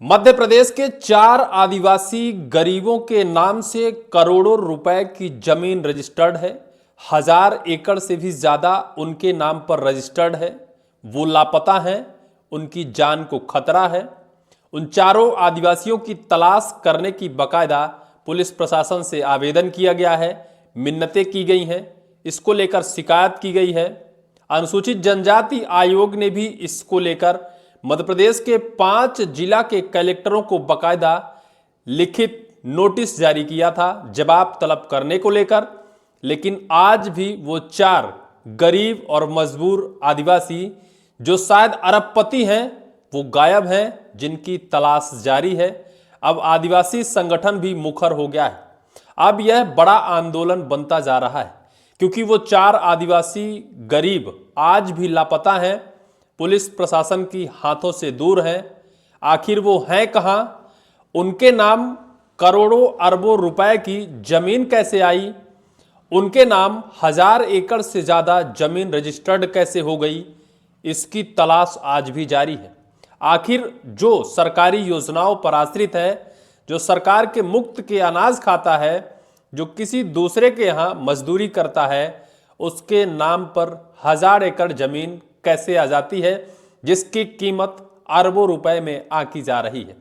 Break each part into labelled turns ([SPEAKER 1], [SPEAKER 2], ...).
[SPEAKER 1] मध्य प्रदेश के 4 आदिवासी गरीबों के नाम से करोड़ों रुपए की जमीन रजिस्टर्ड है। 1000 एकड़ से भी ज्यादा उनके नाम पर रजिस्टर्ड है। वो लापता हैं, उनकी जान को खतरा है। उन चारों आदिवासियों की तलाश करने की बकायदा पुलिस प्रशासन से आवेदन किया गया है, मिन्नतें की गई हैं, इसको लेकर शिकायत की गई है। अनुसूचित जनजाति आयोग ने भी इसको लेकर मध्य प्रदेश के 5 जिला के कलेक्टरों को बकायदा लिखित नोटिस जारी किया था जवाब तलब करने को लेकर। लेकिन आज भी वो 4 गरीब और मजबूर आदिवासी जो शायद अरबपति हैं वो गायब हैं, जिनकी तलाश जारी है। अब आदिवासी संगठन भी मुखर हो गया है। अब यह बड़ा आंदोलन बनता जा रहा है क्योंकि वो 4 आदिवासी गरीब आज भी लापता हैं, पुलिस प्रशासन की हाथों से दूर हैं। आखिर वो हैं कहां? उनके नाम करोड़ों अरबों रुपए की जमीन कैसे आई? उनके नाम 1000 एकड़ से ज्यादा जमीन रजिस्टर्ड कैसे हो गई? इसकी तलाश आज भी जारी है। आखिर जो सरकारी योजनाओं पर आश्रित है, जो सरकार के मुफ्त के अनाज खाता है, जो किसी दूसरे के यहाँ मजदूरी करता है, उसके नाम पर 1000 एकड़ जमीन कैसे आ जाती है जिसकी कीमत अरबों रुपए में आंकी जा रही है।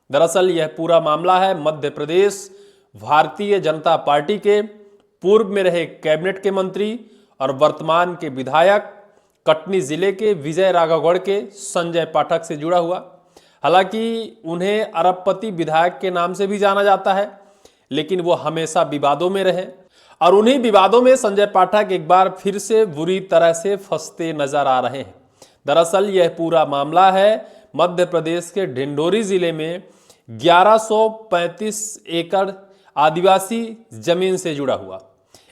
[SPEAKER 1] दरअसल यह पूरा मामला है मध्य प्रदेश भारतीय जनता पार्टी के पूर्व में रहे कैबिनेट के मंत्री और वर्तमान के विधायक कटनी जिले के विजय राघवगढ़ के संजय पाठक से जुड़ा हुआ। हालांकि उन्हें अरबपति विधायक के नाम से भी जाना जाता है, लेकिन वो हमेशा विवादों में रहे और उन्हीं विवादों में संजय पाठक एक बार फिर से बुरी तरह से फंसते नजर आ रहे हैं। दरअसल यह पूरा मामला है मध्य प्रदेश के ढिंढोरी जिले में 1135 एकड़ आदिवासी जमीन से जुड़ा हुआ।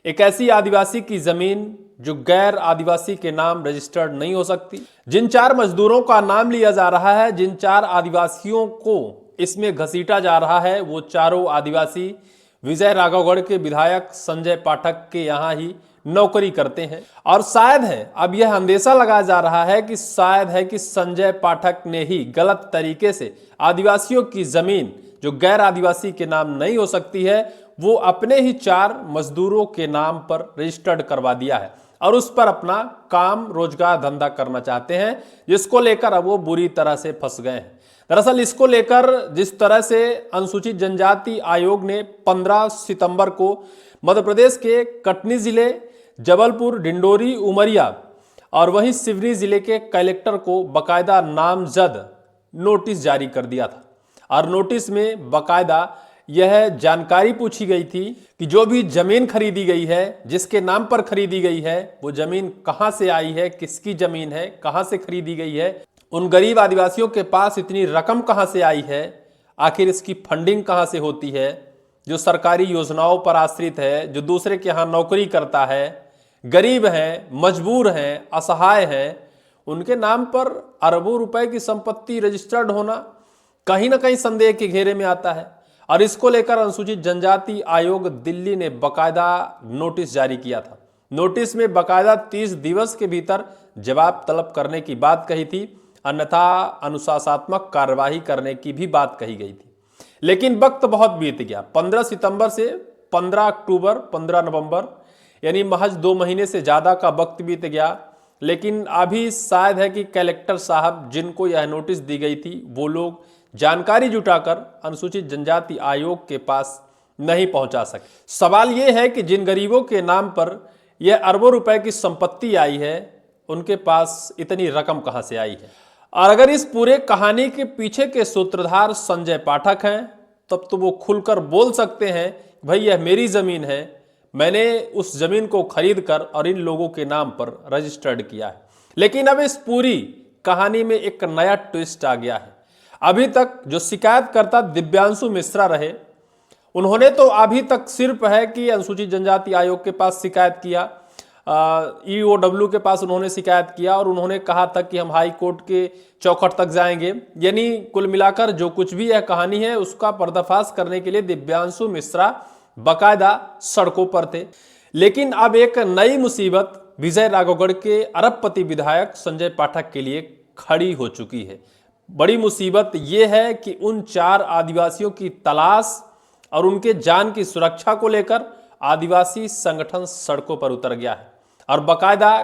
[SPEAKER 1] एक ऐसी आदिवासी की जमीन जो गैर आदिवासी के नाम रजिस्टर्ड नहीं हो सकती। जिन 4 मजदूरों का नाम लिया जा रहा है, जिन 4 आदिवासियों को इसमें घसीटा जा रहा है, वो चारों आदिवासी विजय राघवगढ़ के विधायक संजय पाठक के यहाँ ही नौकरी करते हैं। और शायद है, अब यह अंदेशा लगाया जा रहा है कि शायद है कि संजय पाठक ने ही गलत तरीके से आदिवासियों की जमीन जो गैर आदिवासी के नाम नहीं हो सकती है, वो अपने ही 4 मजदूरों के नाम पर रजिस्टर्ड करवा दिया है और उस पर अपना काम रोजगार धंधा करना चाहते हैं, जिसको लेकर अब वो बुरी तरह से फंस गए हैं। दरअसल इसको लेकर जिस तरह से अनुसूचित जनजाति आयोग ने 15 सितंबर को मध्य प्रदेश के कटनी जिले, जबलपुर, डिंडोरी, उमरिया और वहीं सिवनी जिले के कलेक्टर को बकायदा नामजद नोटिस जारी कर दिया था। और नोटिस में बकायदा यह जानकारी पूछी गई थी कि जो भी जमीन खरीदी गई है, जिसके नाम पर खरीदी गई है, वो जमीन कहां से आई है, किसकी जमीन है, कहां से खरीदी गई है, उन गरीब आदिवासियों के पास इतनी रकम कहां से आई है, आखिर इसकी फंडिंग कहां से होती है, जो सरकारी योजनाओं पर आश्रित है, जो दूसरे के यहाँ नौकरी करता है, गरीब हैं, मजबूर हैं, असहाय हैं, उनके नाम पर अरबों रुपए की संपत्ति रजिस्टर्ड होना कहीं ना कहीं संदेह के घेरे में आता है। और इसको लेकर अनुसूचित जनजाति आयोग दिल्ली ने बकायदा नोटिस जारी किया था। नोटिस में बकायदा 30 दिवस के भीतर जवाब तलब करने की बात कही थी, अन्यथा अनुशासनात्मक कार्यवाही करने की भी बात कही गई थी। लेकिन वक्त बहुत बीत गया। 15 सितंबर से 15 अक्टूबर, 15 नवंबर, यानी महज 2 महीने से ज्यादा का वक्त बीत गया। लेकिन अभी शायद है कि कलेक्टर साहब जिनको यह नोटिस दी गई थी, वो लोग जानकारी जुटाकर अनुसूचित जनजाति आयोग के पास नहीं पहुंचा सके। सवाल यह है कि जिन गरीबों के नाम पर यह अरबों रुपए की संपत्ति आई है, उनके पास इतनी रकम कहां से आई है। और अगर इस पूरे कहानी के पीछे के सूत्रधार संजय पाठक हैं, तब तो वो खुलकर बोल सकते हैं, भाई यह मेरी जमीन है, मैंने उस जमीन को खरीद कर और इन लोगों के नाम पर रजिस्टर्ड किया है। लेकिन अब इस पूरी कहानी में एक नया ट्विस्ट आ गया है। अभी तक जो शिकायतकर्ता दिव्यांशु मिश्रा रहे, उन्होंने तो अभी तक सिर्फ है कि अनुसूचित जनजाति आयोग के पास शिकायत किया, ईओडब्ल्यू के पास उन्होंने शिकायत किया और उन्होंने कहा था कि हम हाई कोर्ट के चौखट तक जाएंगे। यानी कुल मिलाकर जो कुछ भी यह कहानी है, उसका पर्दाफाश करने के लिए दिव्यांशु मिश्रा बकायदा सड़कों पर थे। लेकिन अब एक नई मुसीबत विजय राघवगढ़ के अरबपति विधायक संजय पाठक के लिए खड़ी हो चुकी है। बड़ी मुसीबत ये है कि उन 4 आदिवासियों की तलाश और उनके जान की सुरक्षा को लेकर आदिवासी संगठन सड़कों पर उतर गया है और बाकायदा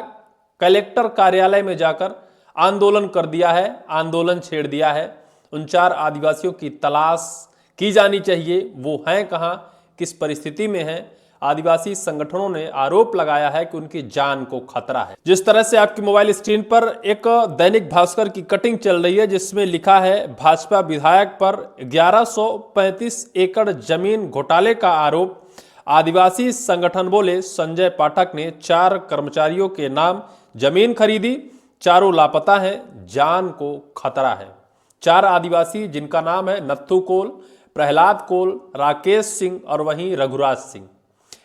[SPEAKER 1] कलेक्टर कार्यालय में जाकर आंदोलन कर दिया है, आंदोलन छेड़ दिया है। उन 4 आदिवासियों की तलाश की जानी चाहिए, वो हैं कहाँ, किस परिस्थिति में हैं। आदिवासी संगठनों ने आरोप लगाया है कि उनकी जान को खतरा है। जिस तरह से आपकी मोबाइल स्क्रीन पर एक दैनिक भास्कर की कटिंग चल रही है जिसमें लिखा है भाजपा विधायक पर 1135 एकड़ जमीन घोटाले का आरोप, आदिवासी संगठन बोले संजय पाठक ने 4 कर्मचारियों के नाम जमीन खरीदी, चारों लापता हैं, जान को खतरा है। 4 आदिवासी जिनका नाम है नत्थू कोल, प्रहलाद कोल, राकेश सिंह और वहीं रघुराज सिंह।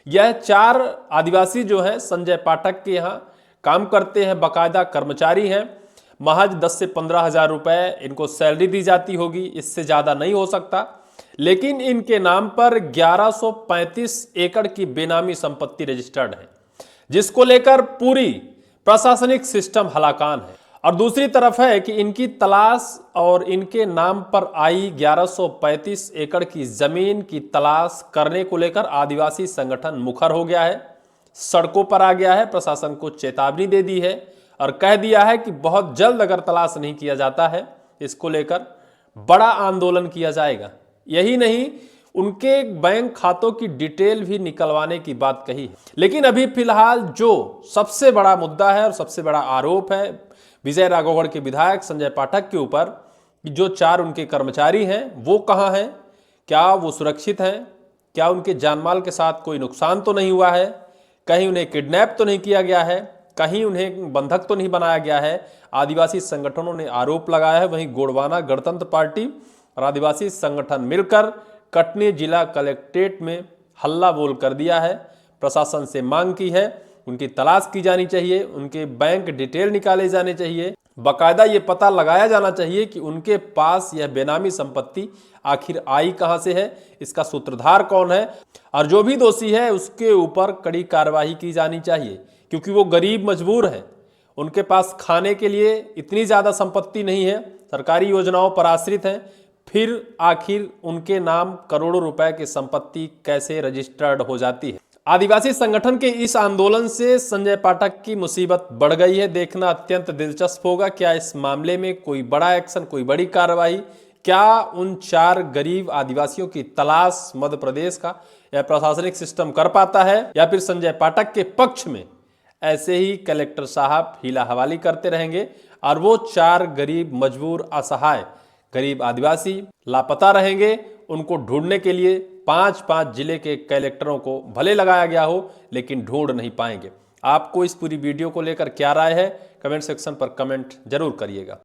[SPEAKER 1] यह 4 आदिवासी जो हैं संजय पाठक के यहाँ काम करते हैं, बाकायदा कर्मचारी हैं। महज 10 से 15 हज़ार रुपए इनको सैलरी दी जाती होगी, इससे ज़्यादा नहीं हो सकता। लेकिन इनके नाम पर 1135 एकड़ की बेनामी संपत्ति रजिस्टर्ड है, जिसको लेकर पूरी प्रशासनिक सिस्टम हलाकान है। और दूसरी तरफ है कि इनकी तलाश और इनके नाम पर आई 1135 एकड़ की जमीन की तलाश करने को लेकर आदिवासी संगठन मुखर हो गया है, सड़कों पर आ गया है, प्रशासन को चेतावनी दे दी है और कह दिया है कि बहुत जल्द अगर तलाश नहीं किया जाता है इसको लेकर बड़ा आंदोलन किया जाएगा। यही नहीं, उनके बैंक खातों की डिटेल भी निकलवाने की बात कही है। लेकिन अभी फिलहाल जो सबसे बड़ा मुद्दा है और सबसे बड़ा आरोप है विजय राघवगढ़ के विधायक संजय पाठक के ऊपर, जो 4 उनके कर्मचारी हैं वो कहाँ हैं, क्या वो सुरक्षित हैं, क्या उनके जानमाल के साथ कोई नुकसान तो नहीं हुआ है, कहीं उन्हें किडनैप तो नहीं किया गया है, कहीं उन्हें बंधक तो नहीं बनाया गया है। आदिवासी संगठनों ने आरोप लगाया है। वहीं गोंडवाना गणतंत्र पार्टी और आदिवासी संगठन मिलकर कटनी जिला कलेक्ट्रेट में हल्ला बोल कर दिया है, प्रशासन से मांग की है उनकी तलाश की जानी चाहिए, उनके बैंक डिटेल निकाले जाने चाहिए, बाकायदा ये पता लगाया जाना चाहिए कि उनके पास यह बेनामी संपत्ति आखिर आई कहां से है, इसका सूत्रधार कौन है और जो भी दोषी है उसके ऊपर कड़ी कार्रवाई की जानी चाहिए। क्योंकि वो गरीब मजबूर है, उनके पास खाने के लिए इतनी ज़्यादा संपत्ति नहीं है, सरकारी योजनाओं पर आश्रित हैं, फिर आखिर उनके नाम करोड़ों रुपए की संपत्ति कैसे रजिस्टर्ड हो जाती है। आदिवासी संगठन के इस आंदोलन से संजय पाठक की मुसीबत बढ़ गई है। देखना अत्यंत दिलचस्प होगा, क्या इस मामले में कोई बड़ा एक्शन, कोई बड़ी कार्रवाई, क्या उन 4 गरीब आदिवासियों की तलाश मध्य प्रदेश का या प्रशासनिक सिस्टम कर पाता है, या फिर संजय पाठक के पक्ष में ऐसे ही कलेक्टर साहब हीला हवाली करते रहेंगे और वो 4 गरीब मजबूर असहाय गरीब आदिवासी लापता रहेंगे। उनको ढूंढने के लिए 5-5 जिले के कलेक्टरों को भले लगाया गया हो, लेकिन ढूंढ नहीं पाएंगे। आपको इस पूरी वीडियो को लेकर क्या राय है, कमेंट सेक्शन पर कमेंट जरूर करिएगा।